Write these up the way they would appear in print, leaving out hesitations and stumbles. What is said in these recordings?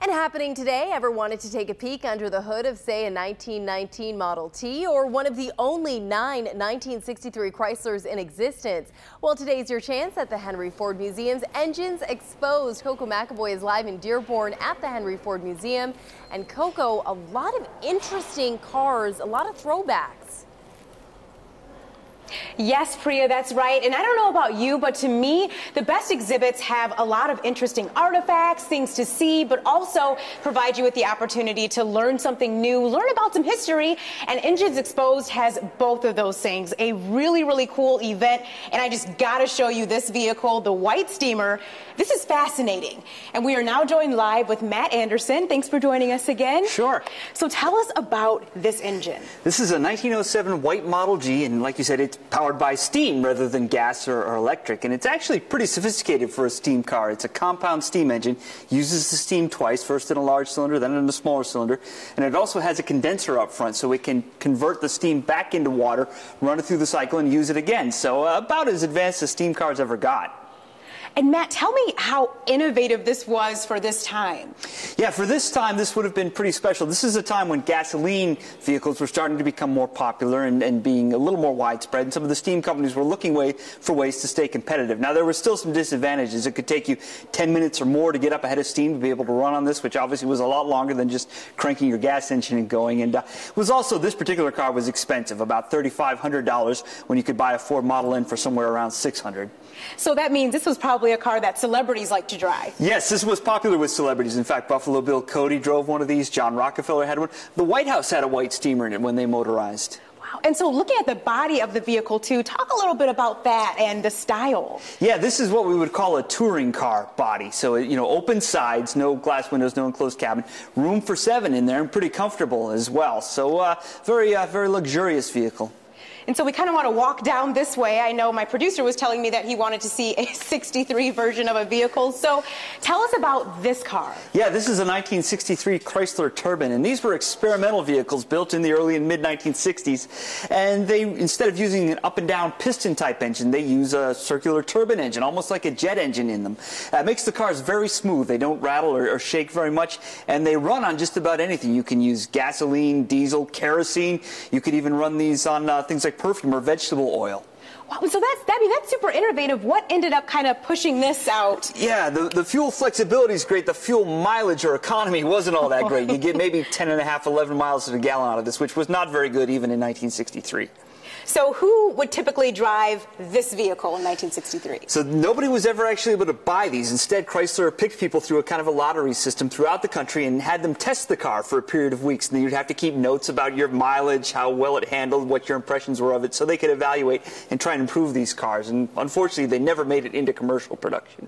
And happening today, ever wanted to take a peek under the hood of, say, a 1919 Model T or one of the only 9 1963 Chryslers in existence? Well, today's your chance at the Henry Ford Museum's Engines Exposed. Coco McAvoy is live in Dearborn at the Henry Ford Museum. And Coco, a lot of interesting cars, a lot of throwbacks. Yes, Priya, that's right. And I don't know about you, but to me, the best exhibits have a lot of interesting artifacts, things to see, but also provide you with the opportunity to learn something new, learn about some history. And Engines Exposed has both of those things. A really, really cool event. And I just got to show you this vehicle, the White Steamer. This is fascinating. And we are now joined live with Matt Anderson. Thanks for joining us again. Sure. So tell us about this engine. This is a 1907 white Model G, and like you said, it's powered by steam rather than gas or electric, and it's actually pretty sophisticated for a steam car. It's a compound steam engine, uses the steam twice, first in a large cylinder, then in a smaller cylinder, and it also has a condenser up front, so it can convert the steam back into water, run it through the cycle, and use it again. So about as advanced as steam cars ever got. And Matt, tell me how innovative this was for this time. Yeah, for this time, this would have been pretty special. This is a time when gasoline vehicles were starting to become more popular and being a little more widespread, and some of the steam companies were looking for ways to stay competitive. Now, there were still some disadvantages. It could take you 10 minutes or more to get up ahead of steam to be able to run on this, which obviously was a lot longer than just cranking your gas engine and going. And was also, this particular car was expensive, about $3,500, when you could buy a Ford Model N for somewhere around $600. So that means this was probably a car that celebrities like to drive. Yes, this was popular with celebrities. In fact, Buffalo Bill Cody drove one of these. John Rockefeller had one. The White House had a white steamer in it when they motorized. Wow. And so looking at the body of the vehicle, too, talk a little bit about that and the style. Yeah, this is what we would call a touring car body. So, open sides, no glass windows, no enclosed cabin. Room for 7 in there and pretty comfortable as well. So, very luxurious vehicle. And so we kind of want to walk down this way. I know my producer was telling me that he wanted to see a 63 version of a vehicle. So tell us about this car. Yeah, this is a 1963 Chrysler Turbine, and these were experimental vehicles built in the early and mid-1960s. And they, instead of using an up and down piston type engine, they use a circular turbine engine, almost like a jet engine in them. It makes the cars very smooth. They don't rattle or shake very much, and they run on just about anything. You can use gasoline, diesel, kerosene. You could even run these on things like perfume or vegetable oil. Wow, so that's super innovative. What ended up kind of pushing this out? Yeah, the fuel flexibility is great. The fuel mileage or economy wasn't all that great. You get maybe 10.5, 11 miles to the gallon out of this, which was not very good even in 1963. So who would typically drive this vehicle in 1963? So nobody was ever actually able to buy these. Instead, Chrysler picked people through a kind of a lottery system throughout the country and had them test the car for a period of weeks. And then you'd have to keep notes about your mileage, how well it handled, what your impressions were of it, so they could evaluate and try and improve these cars. And unfortunately, they never made it into commercial production.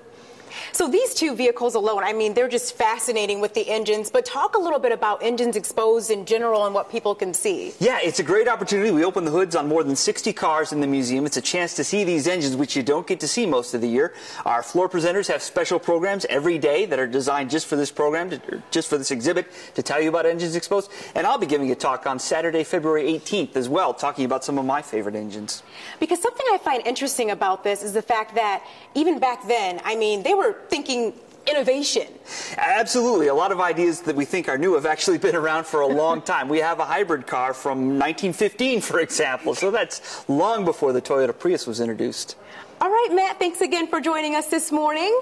So these two vehicles alone, I mean, they're just fascinating with the engines, but talk a little bit about Engines Exposed in general and what people can see. Yeah, it's a great opportunity. We open the hoods on more than 60 cars in the museum. It's a chance to see these engines, which you don't get to see most of the year. Our floor presenters have special programs every day that are designed just for this program, just for this exhibit, to tell you about Engines Exposed. And I'll be giving a talk on Saturday, February 18th as well, talking about some of my favorite engines. Because something I find interesting about this is the fact that even back then, I mean, they were thinking innovation. Absolutely. A lot of ideas that we think are new have actually been around for a long time. We have a hybrid car from 1915, for example, so that's long before the Toyota Prius was introduced. All right, Matt, thanks again for joining us this morning.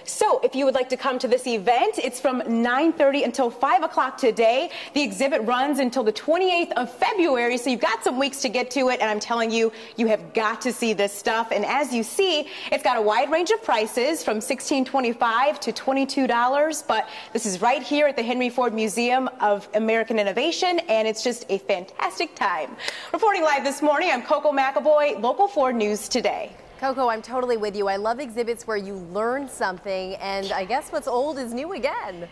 So if you would like to come to this event, it's from 9:30 until 5 o'clock today. The exhibit runs until the 28th of February, so you've got some weeks to get to it, and I'm telling you, you have got to see this stuff. And as you see, it's got a wide range of prices from $16.25 to $22, but this is right here at the Henry Ford Museum of American Innovation, and it's just a fantastic time. Reporting live this morning, I'm Coco McAvoy, Local 4 News Today. Coco, I'm totally with you. I love exhibits where you learn something, and I guess what's old is new again.